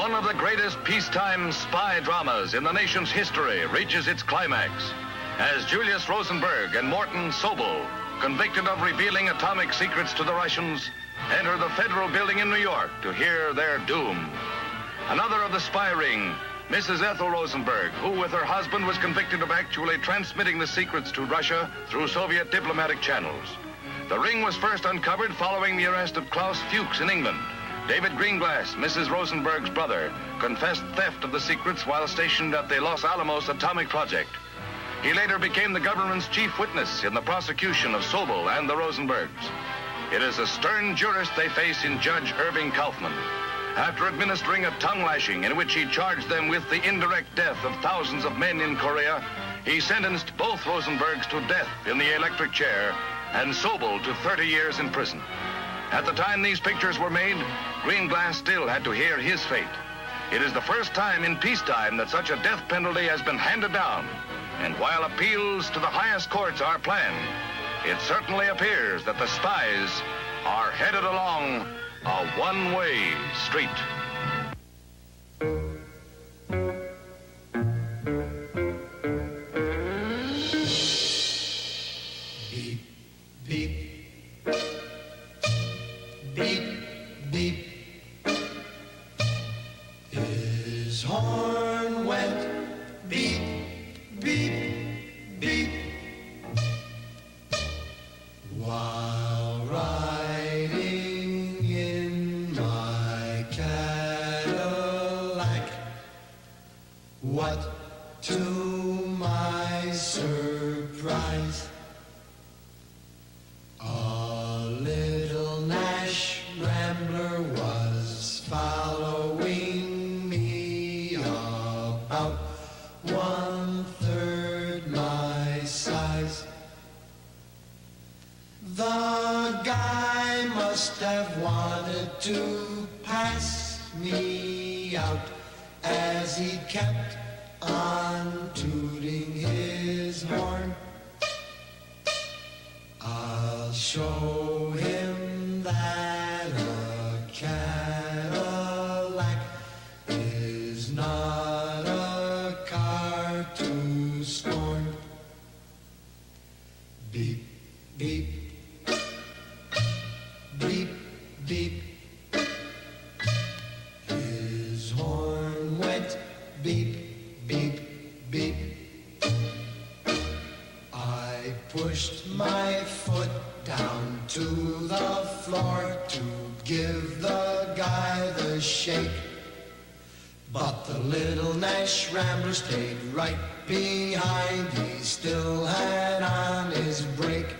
One of the greatest peacetime spy dramas in the nation's history reaches its climax as Julius Rosenberg and Morton Sobel, convicted of revealing atomic secrets to the Russians, enter the federal building in New York to hear their doom. Another of the spy ring, Mrs. Ethel Rosenberg, who with her husband was convicted of actually transmitting the secrets to Russia through Soviet diplomatic channels. The ring was first uncovered following the arrest of Klaus Fuchs in England. David Greenglass, Mrs. Rosenberg's brother, confessed theft of the secrets while stationed at the Los Alamos atomic project. He later became the government's chief witness in the prosecution of Sobel and the Rosenbergs. It is a stern jurist they face in Judge Irving Kaufman. After administering a tongue lashing in which he charged them with the indirect death of thousands of men in Korea, he sentenced both Rosenbergs to death in the electric chair and Sobel to 30 years in prison. At the time these pictures were made, Greenglass still had to hear his fate. It is the first time in peacetime that such a death penalty has been handed down. And while appeals to the highest courts are planned, it certainly appears that the spies are headed along a one-way street. Beep, beep. Beep, beep. His horn went beep, beep, beep. While riding in my Cadillac, what to my surprise, a little Nash Rambler was following me about 1/3 my size. The guy must have wanted to pass me out as he kept on tooting his horn. I'll show him that a Cadillac is not a car to scorn. Beep, beep. Beep, beep. His horn went beep, beep, beep. I pushed my foot down to the floor to give the guy the shake. But the little Nash Rambler stayed right behind. He still had on his brake.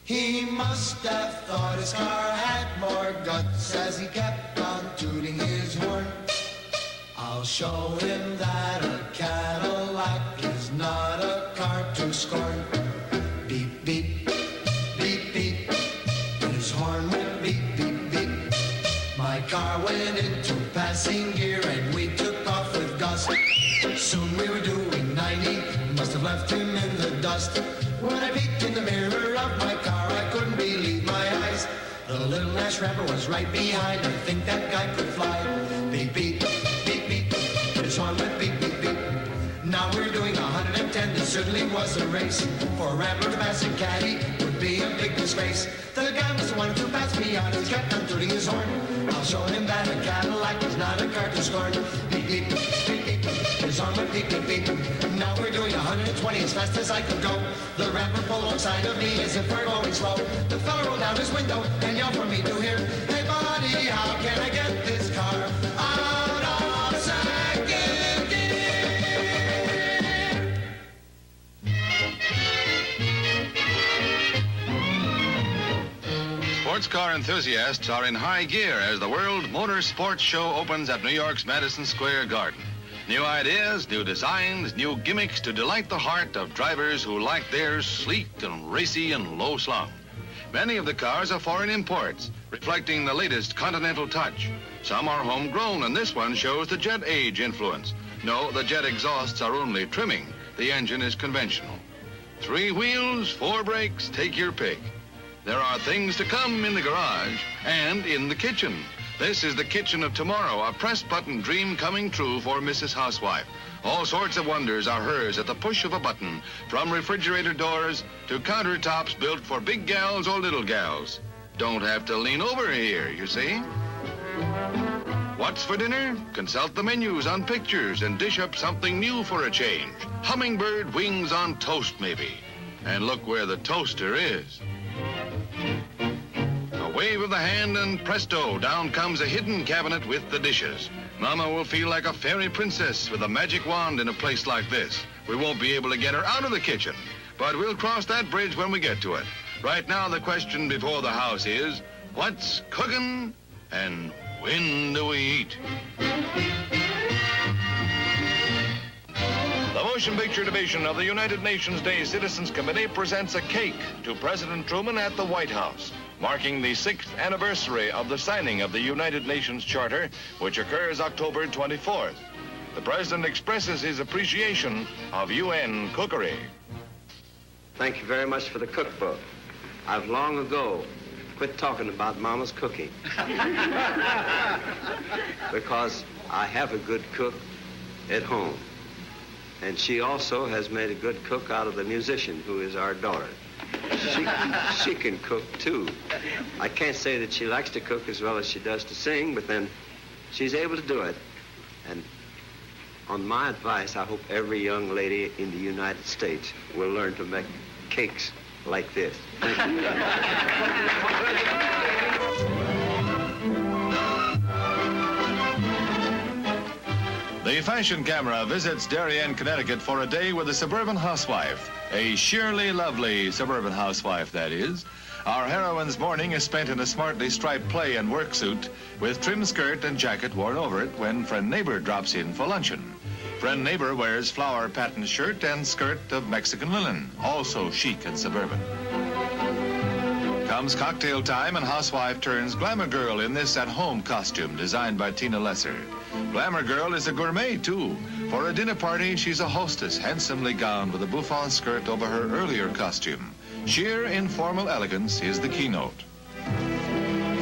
He must have thought his car had more guts as he kept on tooting his horn. I'll show him that a Cadillac is not a car to scorn. Beep, beep, beep, beep. His horn went beep, beep, beep. My car went into passing gear and we took off with gust. Soon we were doing 90, must have left him in the dust. When I peeked in the mirror of my car, I couldn't believe my eyes. The little Nash Rambler was right behind. I think that guy could fly. Beep, beep, beep, beep. His horn went beep, beep, beep. Now we're doing 110. This certainly was a race. For a Rambler to pass a caddy would be a big disgrace. The guy was the one who passed me on. He kept on tooting his horn. I'll show him that a Cadillac is not a car to scorn. Beep, beep, beep, beep. His horn went beep, beep, beep. Now we're doing 120 as fast as I could go. The Rambler pulled alongside of me as if we're going slow. The fella rolled down his window and yelled for me to hear, "Hey buddy, how can I get this car out of second gear?" Sports car enthusiasts are in high gear as the World Motor Sports Show opens at New York's Madison Square Garden. New ideas, new designs, new gimmicks to delight the heart of drivers who like theirs sleek and racy and low slung. Many of the cars are foreign imports, reflecting the latest continental touch. Some are homegrown, and this one shows the jet age influence. No, the jet exhausts are only trimming. The engine is conventional. 3 wheels, 4 brakes, take your pick. There are things to come in the garage and in the kitchen. This is the kitchen of tomorrow, a press-button dream coming true for Mrs. Housewife. All sorts of wonders are hers at the push of a button, from refrigerator doors to countertops built for big gals or little gals. Don't have to lean over here, you see. What's for dinner? Consult the menus on pictures and dish up something new for a change. Hummingbird wings on toast, maybe. And look where the toaster is. A wave of the hand and presto, down comes a hidden cabinet with the dishes. Mama will feel like a fairy princess with a magic wand in a place like this. We won't be able to get her out of the kitchen, but we'll cross that bridge when we get to it. Right now, the question before the house is, what's cooking and when do we eat? The Motion Picture Division of the United Nations Day Citizens Committee presents a cake to President Truman at the White House, marking the 6th anniversary of the signing of the United Nations Charter, which occurs October 24th. The President expresses his appreciation of UN cookery. Thank you very much for the cookbook. I've long ago quit talking about Mama's cooking. Because I have a good cook at home. And she also has made a good cook out of the musician who is our daughter. She can cook, too. I can't say that she likes to cook as well as she does to sing, but then she's able to do it. And on my advice, I hope every young lady in the United States will learn to make cakes like this. Thank you. The fashion camera visits Darien, Connecticut for a day with a suburban housewife. A sheerly lovely suburban housewife, that is. Our heroine's morning is spent in a smartly striped play and work suit with trim skirt and jacket worn over it when friend neighbor drops in for luncheon. Friend neighbor wears flower patterned shirt and skirt of Mexican linen, also chic and suburban. Comes cocktail time and housewife turns glamour girl in this at-home costume designed by Tina Lesser. Glamour girl is a gourmet, too. For a dinner party, she's a hostess, handsomely gowned with a bouffant skirt over her earlier costume. Sheer informal elegance is the keynote.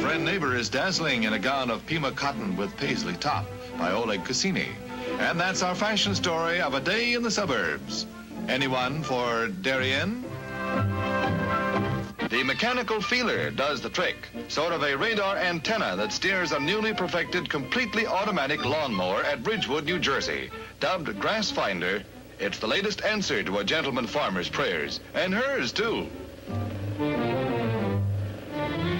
Friend neighbor is dazzling in a gown of Pima cotton with paisley top by Oleg Cassini. And that's our fashion story of a day in the suburbs. Anyone for Darien? The mechanical feeler does the trick. Sort of a radar antenna that steers a newly perfected, completely automatic lawnmower at Bridgewood, New Jersey. Dubbed Grass Finder, it's the latest answer to a gentleman farmer's prayers. And hers, too.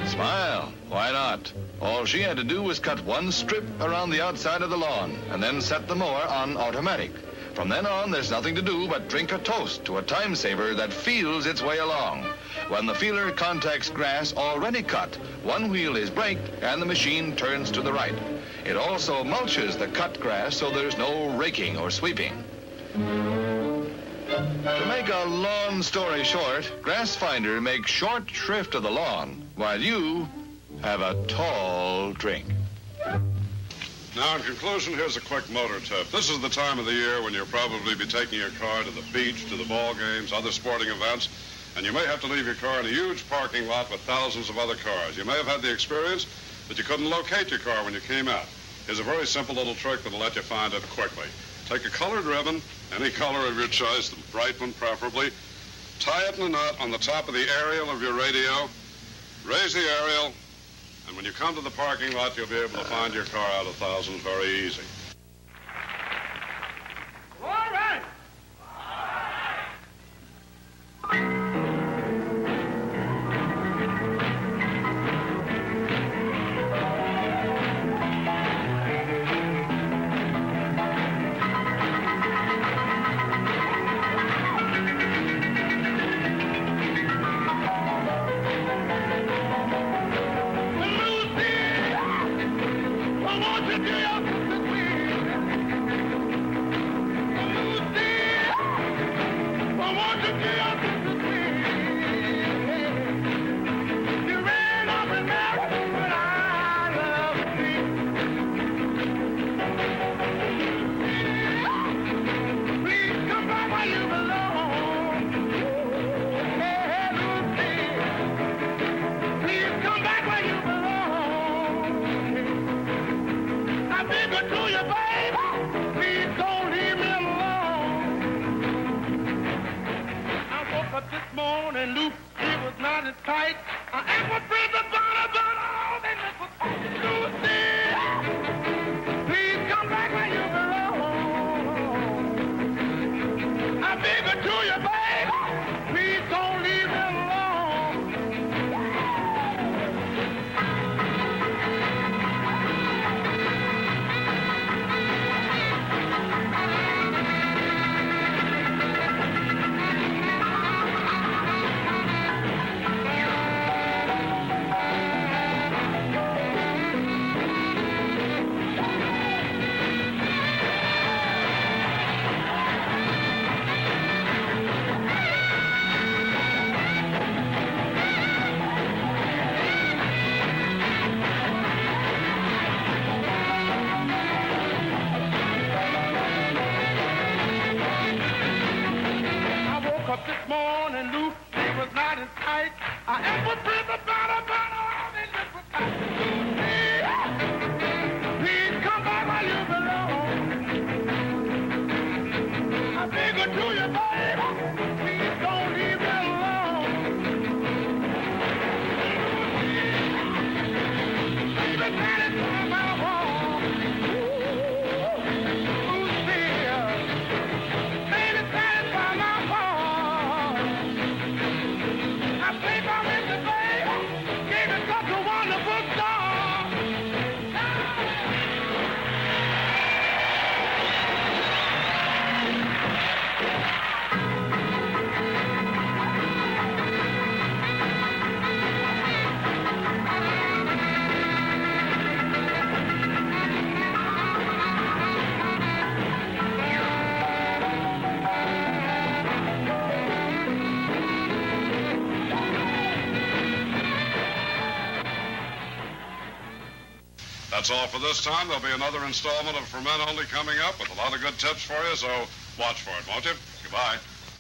Smile. Why not? All she had to do was cut one strip around the outside of the lawn and then set the mower on automatic. From then on, there's nothing to do but drink a toast to a time saver that feels its way along. When the feeler contacts grass already cut, one wheel is braked and the machine turns to the right. It also mulches the cut grass so there's no raking or sweeping. To make a long story short, Grass Finder makes short shrift of the lawn while you have a tall drink. Now, in conclusion, here's a quick motor tip. This is the time of the year when you'll probably be taking your car to the beach, to the ball games, other sporting events, and you may have to leave your car in a huge parking lot with thousands of other cars. You may have had the experience that you couldn't locate your car when you came out. Here's a very simple little trick that'll let you find it quickly. Take a colored ribbon, any color of your choice, the bright one preferably, tie it in a knot on the top of the aerial of your radio, raise the aerial, and when you come to the parking lot, you'll be able to find your car out of thousands very easy. All right. not as tight. I am afraid the bottom, but all they look for to see. Please come back where you belong. I beg it to you, baby. Please don't leave me alone. Up this morning, Lou, it was not as tight. I am a prison about all they look for tight. Please come back where you belong. I beg it to you, baby. Please don't leave me alone. Baby, satisfy my heart. Ooh, dear. Baby, satisfy my heart. That's all for this time. There'll be another installment of For Men Only coming up with a lot of good tips for you, so watch for it, won't you? Goodbye.